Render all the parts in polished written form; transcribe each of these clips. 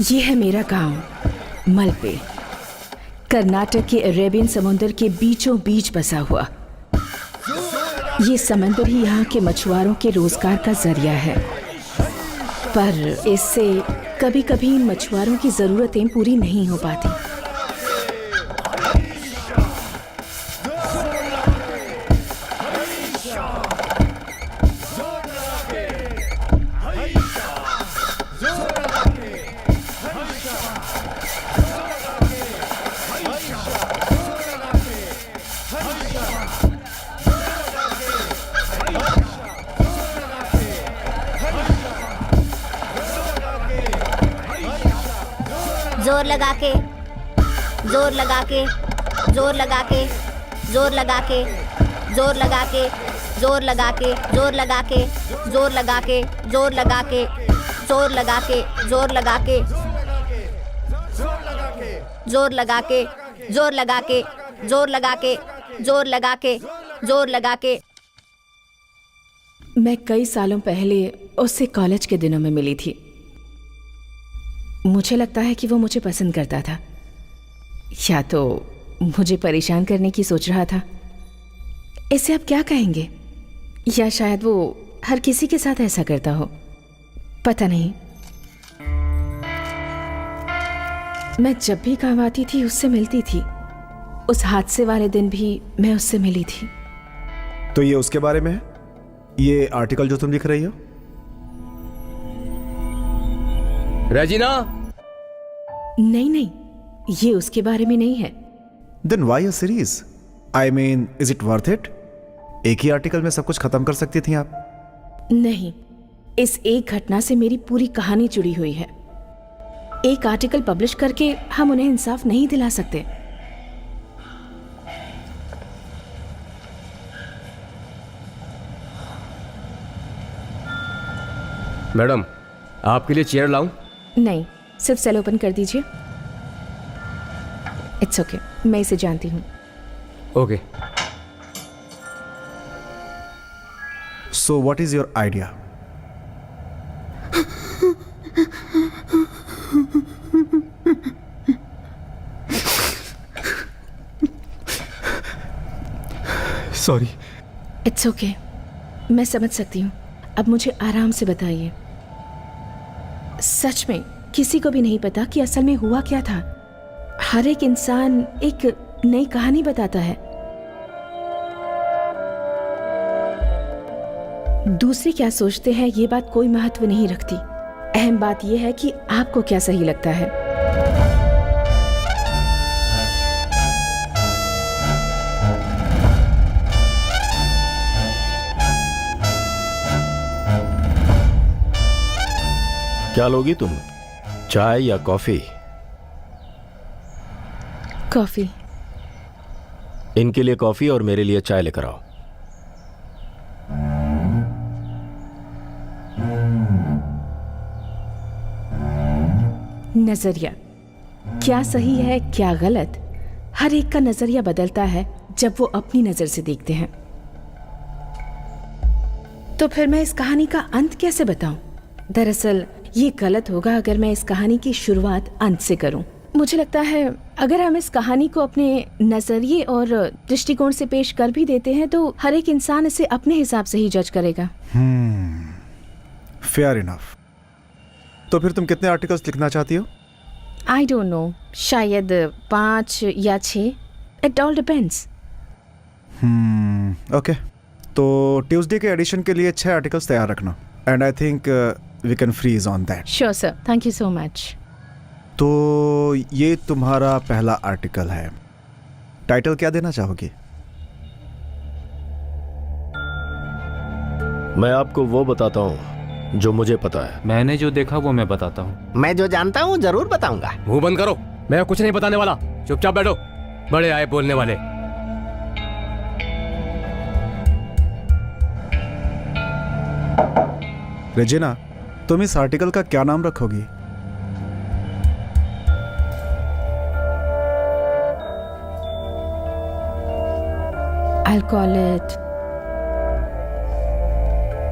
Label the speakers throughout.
Speaker 1: ये है मेरा गांव मलपे, कर्नाटक के अरेबियन समुंदर के बीचों बीच बसा हुआ। ये समंदर ही यहाँ के मछुआरों के रोजगार का जरिया है, पर इससे कभी कभी इन मछुआरों की जरूरतें पूरी नहीं हो पाती।
Speaker 2: जोर लगा के, जोर लगा के, जोर लगा के, जोर लगा के, जोर लगा के, जोर लगा के, जोर लगा के, जोर लगा के, जोर लगा के, जोर लगा के, जोर लगा के, जोर लगा के, जोर लगा के, जोर लगा के, जोर लगा के, जोर लगा के।
Speaker 1: मैं कई सालों पहले उससे कॉलेज के दिनों में मिली थी। मुझे लगता है कि वो मुझे पसंद करता था, या तो मुझे परेशान करने की सोच रहा था। इसे आप क्या कहेंगे? या शायद वो हर किसी के साथ ऐसा करता हो, पता नहीं। मैं जब भी काम आती थी उससे मिलती थी। उस हादसे वाले दिन भी मैं उससे मिली थी।
Speaker 3: तो ये उसके बारे में है, ये आर्टिकल जो तुम लिख रही हो?
Speaker 4: रेजिना?
Speaker 1: नहीं नहीं, ये उसके बारे में नहीं है।
Speaker 3: Then why a series? I mean, is it worth it? एक ही आर्टिकल में सब कुछ खत्म कर सकती थी आप।
Speaker 1: नहीं, इस एक घटना से मेरी पूरी कहानी जुड़ी हुई है। एक आर्टिकल पब्लिश करके हम उन्हें इंसाफ नहीं दिला सकते।
Speaker 4: मैडम, आपके लिए चेयर लाऊं?
Speaker 1: नहीं, सिर्फ सेल ओपन कर दीजिए। इट्स ओके, मैं इसे जानती हूँ।
Speaker 4: Okay.
Speaker 3: So what is your idea?
Speaker 4: Sorry.
Speaker 1: It's okay, मैं समझ सकती हूँ। अब मुझे आराम से बताइए। सच में किसी को भी नहीं पता कि असल में हुआ क्या था। हर एक इंसान एक नई कहानी बताता है। दूसरे क्या सोचते हैं ये बात कोई महत्व नहीं रखती। अहम बात यह है कि आपको क्या सही लगता है।
Speaker 5: क्या लोगी तुम, चाय या कॉफी?
Speaker 1: कॉफी।
Speaker 5: इनके लिए कॉफी और मेरे लिए चाय लेकर आओ।
Speaker 1: नजरिया क्या सही है क्या गलत, हर एक का नजरिया बदलता है जब वो अपनी नजर से देखते हैं। तो फिर मैं इस कहानी का अंत कैसे बताऊं? दरअसल ये गलत होगा अगर मैं इस कहानी की शुरुआत अंत से करूं। मुझे लगता है अगर हम इस कहानी को अपने नजरिए और दृष्टिकोण से पेश कर भी देते हैं तो हर एक इंसान इसे अपने हिसाब से ही जज करेगा।
Speaker 3: Fair enough. तो फिर तुम कितने आर्टिकल्स लिखना चाहती हो?
Speaker 1: आई डोंट नो, शायद 5 या 6। It all depends.
Speaker 3: ओके, तो ट्यूसडे के एडिशन के लिए 6 आर्टिकल्स तैयार रखना। And I think we can freeze on that.
Speaker 1: Sure sir, thank you so much.
Speaker 3: तो ये तुम्हारा पहला आर्टिकल है। टाइटल क्या देना चाहोगी?
Speaker 5: मैं आपको वो बताता हूँ जो मुझे पता है।
Speaker 6: मैंने जो देखा वो मैं बताता हूँ।
Speaker 7: मैं जो जानता हूँ जरूर बताऊंगा।
Speaker 4: मुंह बंद करो, मैं कुछ नहीं बताने वाला। चुपचाप बैठो, बड़े आए बोलने वाले।
Speaker 3: रेजिना, तुम इस आर्टिकल का क्या नाम रखोगी?
Speaker 1: I'll call it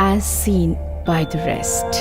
Speaker 1: As Seen by the Rest.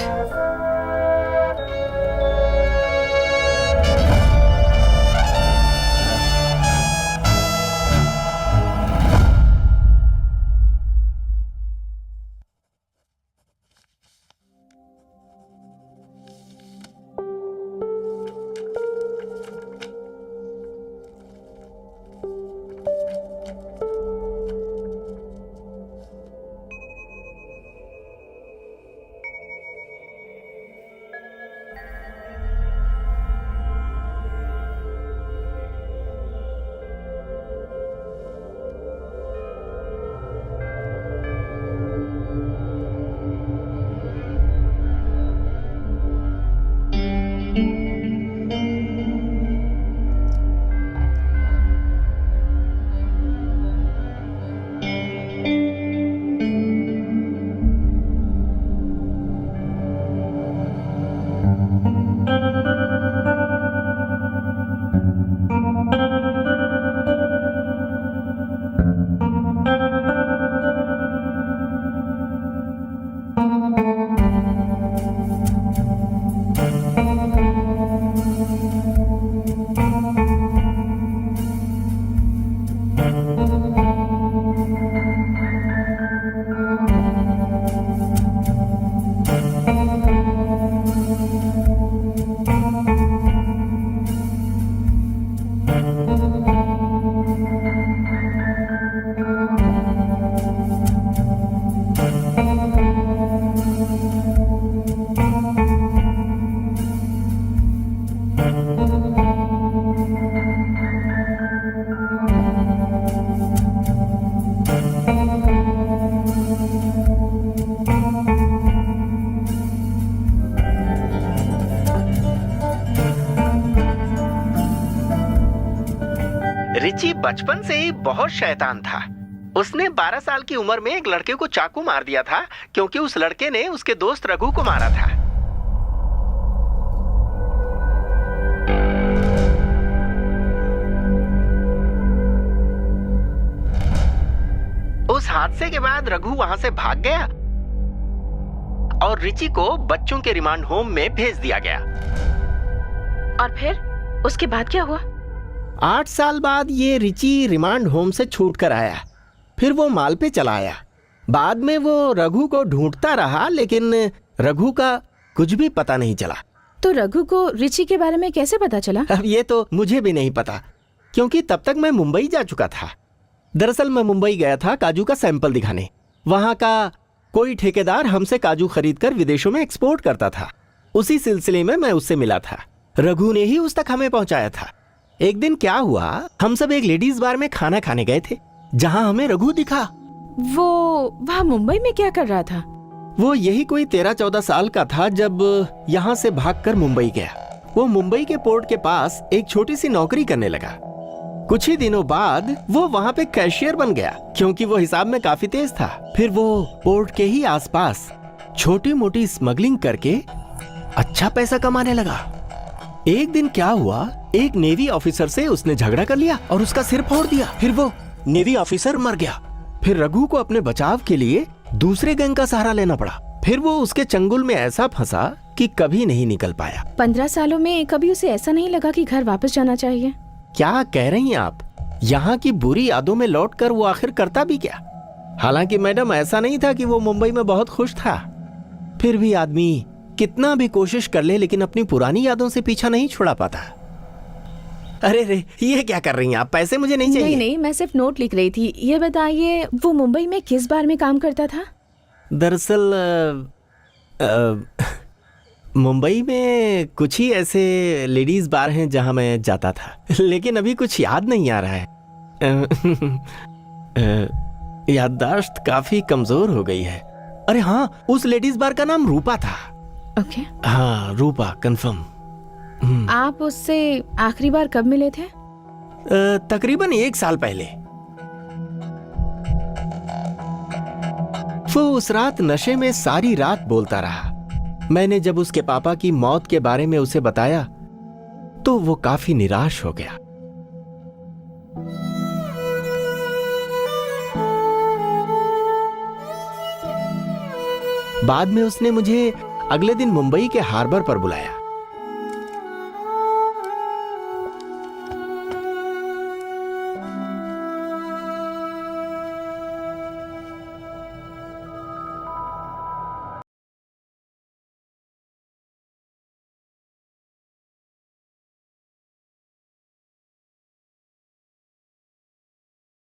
Speaker 7: Richie बचपन से ही बहुत शैतान था। उसने 12 साल की उम्र में एक लड़के को चाकू मार दिया था क्योंकि उस लड़के ने उसके दोस्त रघु को मारा था। उस हादसे के बाद रघु वहां से भाग गया और रिची को बच्चों के रिमांड होम में भेज दिया गया।
Speaker 1: और फिर उसके बाद क्या हुआ?
Speaker 7: 8 साल बाद ये रिची रिमांड होम से छूट कर आया। फिर वो माल पे चला आया। बाद में वो रघु को ढूंढता रहा, लेकिन रघु का कुछ भी पता नहीं चला।
Speaker 1: तो रघु को रिची के बारे में कैसे पता चला?
Speaker 7: अब ये तो मुझे भी नहीं पता, क्योंकि तब तक मैं मुंबई जा चुका था। दरअसल मैं मुंबई गया था काजू का सैंपल दिखाने। वहां का कोई ठेकेदार हमसे काजू खरीदकर विदेशों में एक्सपोर्ट करता था। उसी सिलसिले में मैं उससे मिला था। रघु ने ही उस तक हमें पहुंचाया था। एक दिन क्या हुआ, हम सब एक लेडीज बार में खाना खाने गए थे, जहां हमें रघु दिखा।
Speaker 1: वो वहाँ मुंबई में क्या कर रहा था?
Speaker 7: वो यही कोई 13-14 साल का था जब यहाँ से भागकर मुंबई गया। वो मुंबई के पोर्ट के पास एक छोटी सी नौकरी करने लगा। कुछ ही दिनों बाद वो वहाँ पे कैशियर बन गया, क्योंकि वो हिसाब में काफी तेज था। फिर वो पोर्ट के ही आसपास छोटी मोटी स्मगलिंग करके अच्छा पैसा कमाने लगा। एक दिन क्या हुआ, एक नेवी ऑफिसर से उसने झगड़ा कर लिया और उसका सिर फोड़ दिया। फिर वो नेवी ऑफिसर मर गया। फिर रघु को अपने बचाव के लिए दूसरे गैंग का सहारा लेना पड़ा। फिर वो उसके चंगुल में ऐसा फंसा कि कभी नहीं निकल पाया।
Speaker 1: 15 सालों में कभी उसे ऐसा नहीं लगा कि घर वापस जाना चाहिए?
Speaker 7: क्या कह रही हैं आप? यहाँ की बुरी यादों में लौटकर वो आखिर करता भी क्या? हालांकि मैडम, ऐसा नहीं था कि वो मुंबई में बहुत खुश था। फिर भी आदमी कितना भी कोशिश कर ले, लेकिन अपनी पुरानी यादों से पीछा नहीं छुड़ा पाता। अरे रे, ये क्या कर रही हैं आप? पैसे मुझे नहीं चाहिए।
Speaker 1: नहीं, मैं सिर्फ नोट लिख रही थी। ये बताइए, वो मुंबई में किस बार में काम करता था?
Speaker 7: दरअसल मुंबई में कुछ ही ऐसे लेडीज बार हैं जहां मैं जाता था, लेकिन अभी कुछ याद नहीं आ रहा है। याददाश्त काफी कमजोर हो गई है। अरे हाँ, उस लेडीज बार का नाम रूपा था।
Speaker 1: ओके।
Speaker 7: हाँ, रूपा, कंफर्म।
Speaker 1: आप उससे आखिरी बार कब मिले थे?
Speaker 7: तकरीबन 1 साल पहले। वो उस रात नशे में सारी रात बोलता रहा। मैंने जब उसके पापा की मौत के बारे में उसे बताया तो वो काफी निराश हो गया। बाद में उसने मुझे अगले दिन मुंबई के हार्बर पर बुलाया।